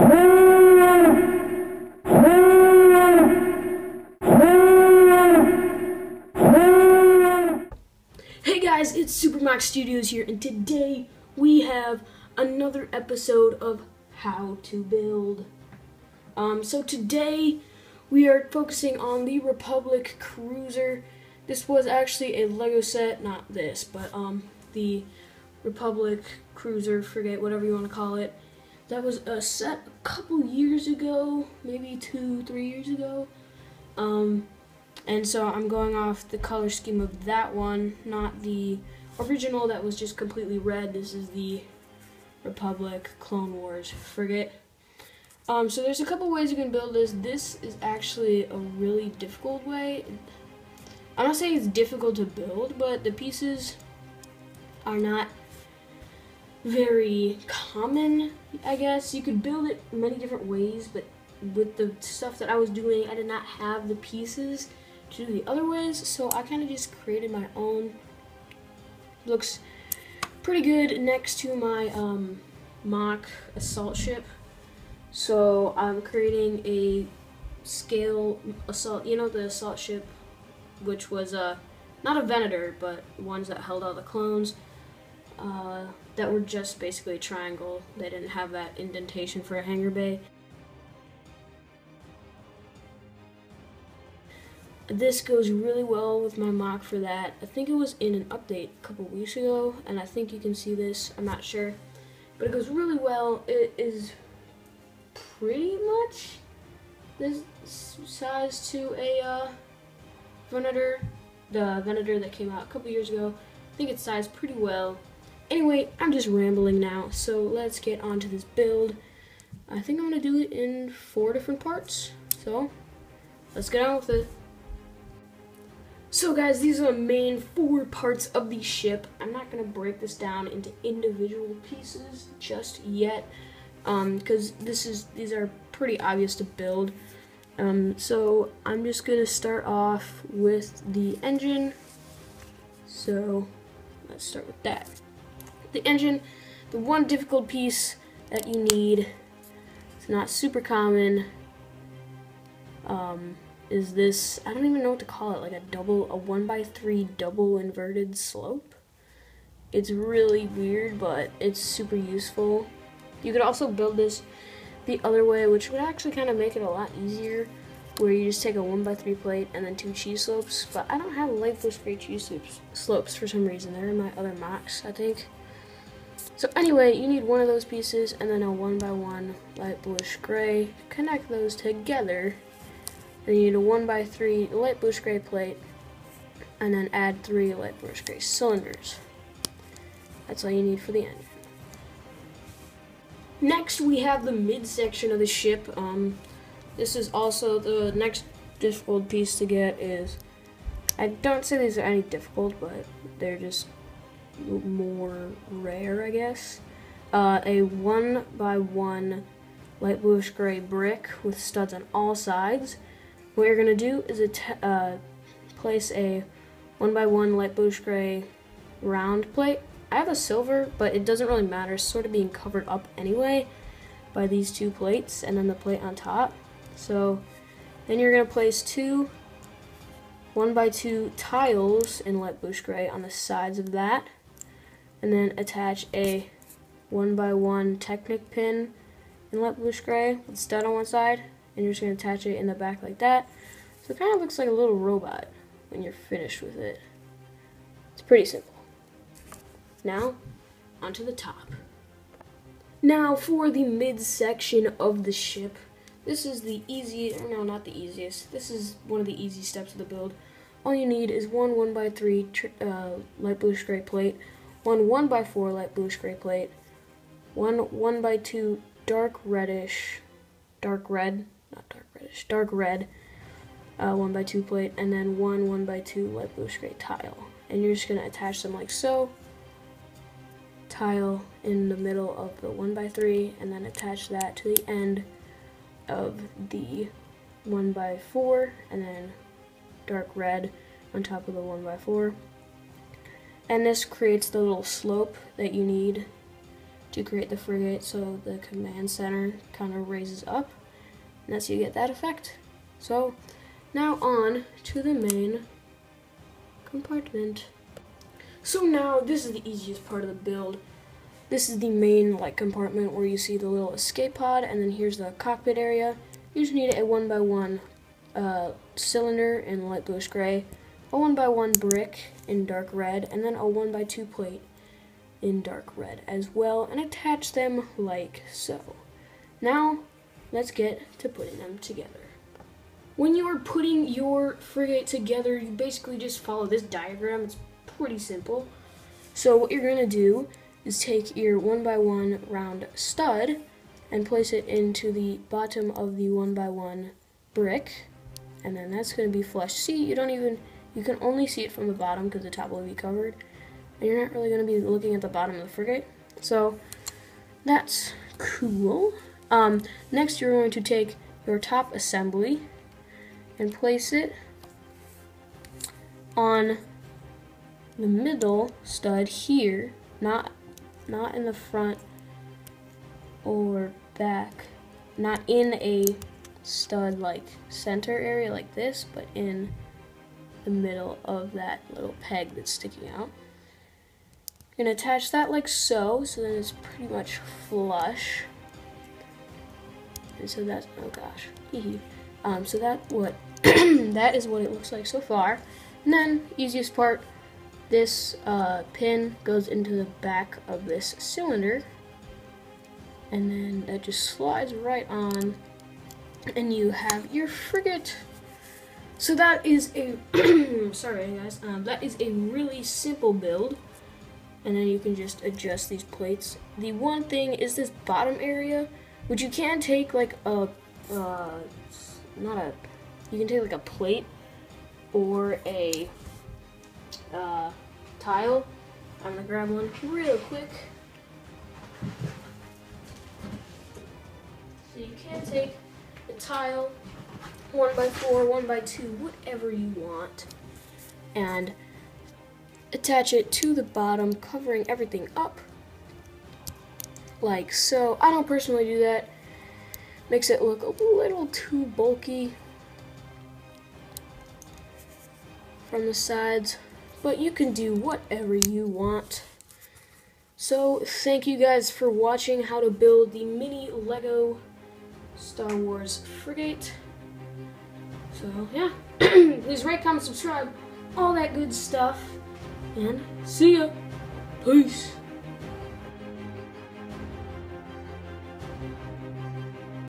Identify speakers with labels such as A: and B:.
A: Hey guys, it's Supermax Studios here, and today we have another episode of How to Build. So today we are focusing on the Republic Cruiser. This was actually a Lego set, not this, but the Republic Cruiser, Frigate, whatever you want to call it. That was a set a couple years ago, maybe 2-3 years ago. And so I'm going off the color scheme of that one, not the original that was just completely red. This is the Republic Clone Wars Frigate. So there's a couple ways you can build this. This is actually a really difficult way. I'm not saying it's difficult to build, but the pieces are not very common, I guess. You could build it many different ways, but with the stuff that I was doing, I did not have the pieces to do the other ways, so I kind of just created my own. Looks pretty good next to my mock assault ship. So I'm creating a scale assault, you know, the assault ship, which was not a Venator, but ones that held all the clones that were just basically a triangle. They didn't have that indentation for a hangar bay. This goes really well with my mock for that. I think it was in an update a couple weeks ago, and I think you can see this, I'm not sure. But it goes really well. It is pretty much this size to a Venator, the Venator that came out a couple years ago. I think it's sized pretty well. Anyway, I'm just rambling now, so let's get on to this build. I think I'm going to do it in 4 different parts, so let's get on with it. So guys, these are the main 4 parts of the ship. I'm not going to break this down into individual pieces just yet, because these are pretty obvious to build. So I'm just going to start off with the engine. So let's start with that. The engine, the one difficult piece that you need, it's not super common, is this, I don't even know what to call it, like a 1x3 double inverted slope. It's really weird, but it's super useful. You could also build this the other way, which would actually kind of make it a lot easier, where you just take a 1x3 plate and then 2 cheese slopes. But I don't have light blue spray cheese slopes for some reason. They're in my other mocks, I think. So anyway, you need one of those pieces and then a 1x1 light bluish gray. Connect those together. Then you need a 1x3 light bluish gray plate, and then add 3 light bluish gray cylinders. That's all you need for the engine. Next, we have the midsection of the ship. This is also the next difficult piece to get. Is, I don't say these are any difficult, but they're just more rare, I guess. A 1x1 light bluish gray brick with studs on all sides. What you're going to do is place a 1x1 light bluish gray round plate. I have a silver, but it doesn't really matter. It's sort of being covered up anyway by these 2 plates and then the plate on top. So then you're going to place 2 1x2 tiles in light bluish gray on the sides of that, and then attach a 1x1 Technic pin in light bluish gray with a stud on one side. And you're just going to attach it in the back like that. So it kind of looks like a little robot when you're finished with it. It's pretty simple. Now, onto the top. Now for the midsection of the ship. This is the no, not the easiest. This is one of the easy steps of the build. All you need is one 1x3 light bluish gray plate, one 1x4 light bluish gray plate, one 1x2 dark red 1x2 plate, and then one 1x2 light bluish gray tile. And you're just going to attach them like so. Tile in the middle of the 1x3, and then attach that to the end of the 1x4, and then dark red on top of the 1x4. And this creates the little slope that you need to create the frigate, so the command center kind of raises up, and that's how you get that effect. So now on to the main compartment. So now this is the easiest part of the build. This is the main compartment where you see the little escape pod, and then here's the cockpit area. You just need a 1x1 cylinder in light bluish gray, a 1x1 brick in dark red, and then a 1x2 plate in dark red as well, and attach them like so. Now let's get to putting them together. When you are putting your frigate together, you basically just follow this diagram. It's pretty simple. So what you're going to do is take your 1x1 round stud and place it into the bottom of the 1x1 brick, and then that's going to be flush. See, you can only see it from the bottom because the top will be covered, and you're not really going to be looking at the bottom of the frigate. So that's cool. Next, you're going to take your top assembly and place it on the middle stud here, not in the front or back, not in a stud center area like this, but in the middle of that little peg that's sticking out. You're gonna attach that like so, so then it's pretty much flush. And so that's, oh gosh, so that is what it looks like so far. And then, easiest part, this pin goes into the back of this cylinder, and then that just slides right on, and you have your frigate. So that is a sorry guys, that is a really simple build, and then you can just adjust these plates. The one thing is this bottom area, which you can take you can take a plate or a tile. I'm gonna grab one real quick. So you can take a tile, 1x4, 1x2, whatever you want, and attach it to the bottom, covering everything up like so. I don't personally do that. Makes it look a little too bulky from the sides, but you can do whatever you want. So thank you guys for watching how to build the mini Lego Star Wars frigate. So yeah, please rate, comment, subscribe, all that good stuff, and see ya. Peace.